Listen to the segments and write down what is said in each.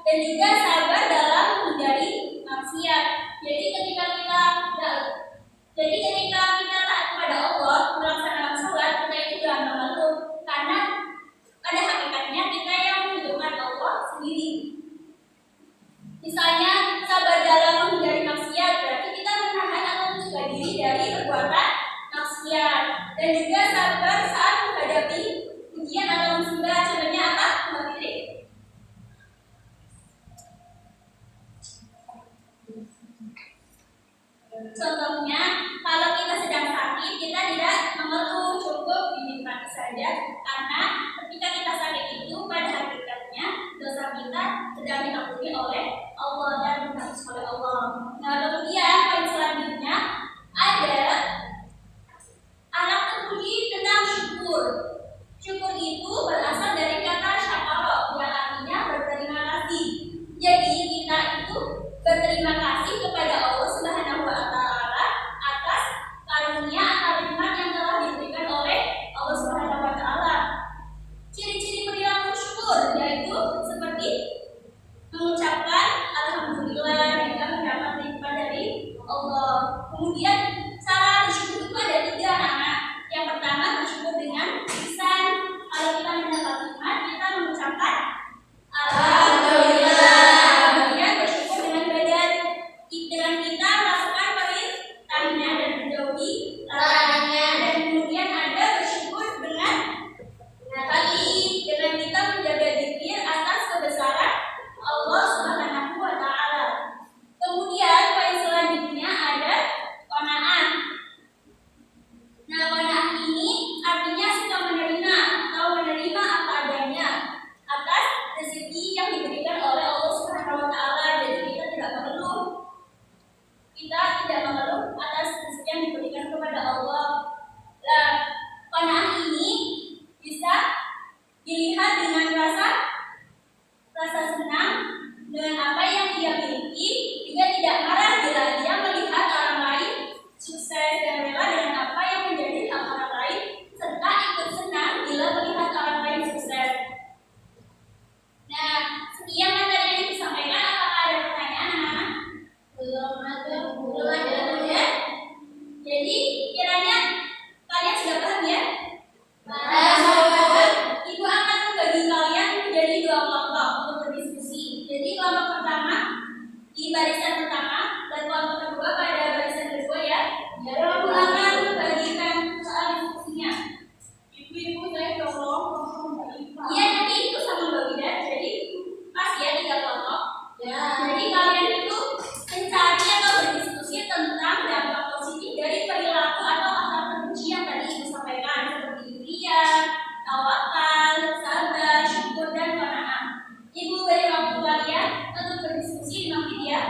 dan juga sabar dalam menghindari maksiat. Jadi ketika kita taat kepada Allah melaksanakan sholat, kita itu jangan mengeluh, karena pada hakikatnya kita yang menghidupkan Allah sendiri. Misalnya sabar dalam menghindari maksiat, berarti kita menahan atau mencegah diri dari perbuatan maksiat, dan juga sabar saat menghadapi ujian atau musibah. Contohnya apa, Mbak Fitri? Contohnya, kalau kita sedang sakit, kita tidak mengeluh, cukup dinikmati saja, karena ketika kita sakit itu pada hakikatnya dosa kita sedang diampuni oleh Allah dan ditanggung oleh Allah. Nah, kemudian poin selanjutnya ada anak terpuji tentang syukur. Syukur itu berasal dari kata syakara, yang artinya berterima kasih. Jadi kita itu berterima kasih kepada Allah Subhanahu wa Ta'ala atas karunia atau nikmat yang telah diberikan oleh Allah Subhanahu wa Ta'ala. Ciri-ciri perilaku syukur yaitu seperti mengucapkan alhamdulillah jika mendapat nikmat dari Allah. Kemudian cara bersyukur itu ada 3 anak. Yang pertama bersyukur dengan lisan. Kalau kita mendapat nikmat, kita mengucapkan alhamdulillah. Kemudian bersyukur dengan badan. Dengan kita melakukan perintahnya dan menjauhi larangannya. Dan kemudian ada bersyukur dengan hati, dengan kita menjaga diri atas kebesaran Allah Subhanahu wa Ta'ala. Kemudian poin selanjutnya ada qanaah. Nah, qanaah ini artinya suka menerima atau menerima apa adanya atas rezeki yang diberikan oleh Allah Subhanahu wa Ta'ala. Jadi kita tidak mengeluh. Kita tidak mengeluh atas rezeki yang diberikan kepada Allah. Nah, qanaah ini bisa dilihat dengan rasa senang dengan apa yang dia miliki, juga tidak marah bila dia melihat orang lain sukses, dan rela dengan apa yang menjadi hak orang lain, serta ikut senang bila melihat orang lain sukses. Nah, sekian materi yang disampaikan. Apakah ada pertanyaan, anak-anak? Belum ada ya? Jadi kiranya kalian sudah paham ya? Ibu akan membagi kalian menjadi 2 kelompok untuk berdiskusi. Jadi kelompok pertama di barisan pertama dan kelompok kedua pada barisan kedua ya. Ibu akan membagikan soal diskusinya. Ibu saya tolong membagikan. Iya, nanti itu sama Mbak Wida. Jadi pas ya 3 kelompok. Ya. Jadi kalian itu mencari atau berdiskusi tentang dampak positif dari perilaku atau akhlak terpuji yang tadi Ibu sampaikan, seperti irian, tawakal, sabar, syukur, dan qanaah. Ibu beri waktu kalian untuk berdiskusi dengan media.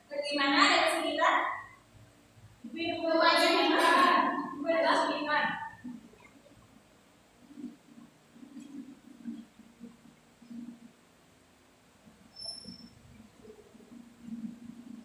Bagaimana, ada kesulitan? Ibu aja gimana? Ibu ada kesulitan?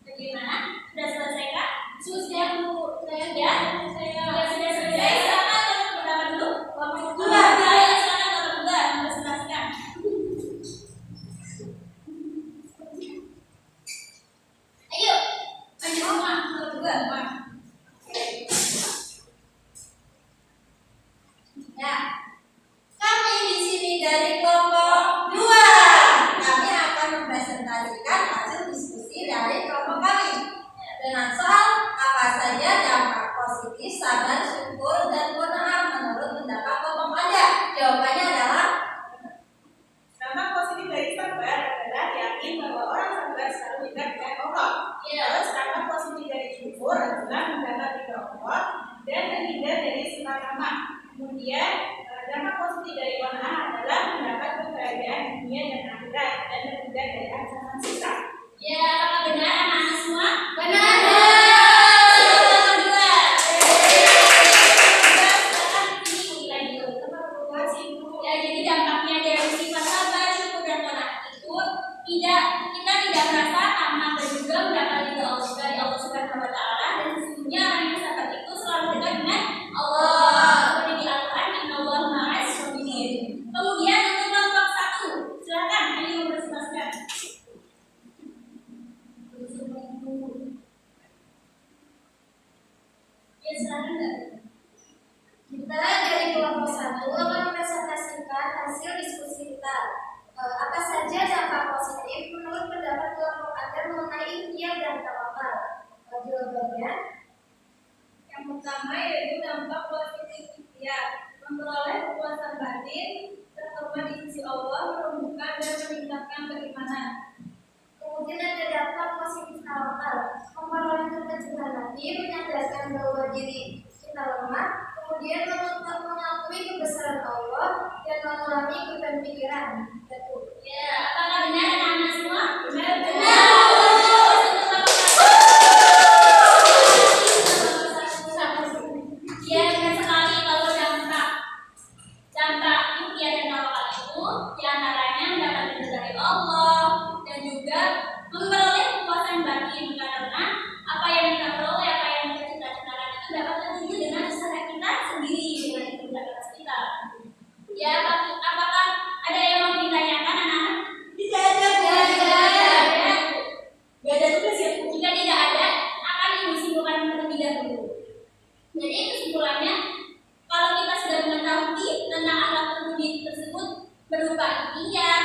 Bagaimana? Sudah selesai kah? Sudah Bu. Sudah selesai. Silakan kelompok pertama dulu. Kelompok kedua. Silakan kelompok kedua mempresentasikan. Ayo, maju semua kelompok kedua. Ya, kami di sini dari kelompok 2. Kami akan mempresentasikan hasil diskusi dari kelompok kami dengan soal apa saja dampak positif sabar, syukur, dan qanaah menurut pendapat kelompok Anda. Jawabannya adalah dampak positif dari sabar adalah yakin bahwa orang sabar selalu dekat dengan Allah. Terus dampak positif dari syukur adalah mendapat ridha Allah dan terhindar dari sifat tamak. Kemudian dampak positif dari qanaah adalah mendapat kebahagiaan dunia dan akhirat dan terhindar dari ancaman siksa. ya, apakah benar anak-anak semua? Benar. Ya, jadi dampaknya dari sifat sabar, syukur, dan qanaah itu kita tidak merasa tamak dan juga mendapat ridha Allah dari Allah Subhanahu wa Ta'ala, dan sesungguhnya orang yang sabar itu selalu dekat dengan Allah. Seperti di Al-Quran, innallaha ma'as sabirin. Kemudian untuk kelompok 1, pertama yaitu dampak positif ikhtiar, memperoleh kepuasan batin, terhormat di sisi Allah, menumbuhkan dan meningkatkan keimanan. Kemudian ada dampak positif tawakal, memperoleh keteguhan hati, menyadarkan bahwa diri kita lemah, kemudian mengakui kebesaran Allah dan mengurangi beban pikiran. Betul. Ya, apakah benar anak-anak semua? Benar. Ya, benar sekali kalau dampak ikhtiar dan tawakal itu diantaranya mendapat ridho dari Allah dan juga memperoleh kepuasan batin karena apa yang kita peroleh, apa yang kita cita-citakan itu dapat terwujud dengan usaha kita sendiri dengan kerja keras kita. Ya, apakah ada yang mau ditanyakan anak-anak? Tidak ada. Gak ada tugas ya? Jika tidak ada, akan ibu simpulkan terlebih dahulu. Jadi kesimpulannya, kalau kita sudah mengetahui tentang akhlak terpuji tersebut berupa ikhtiar,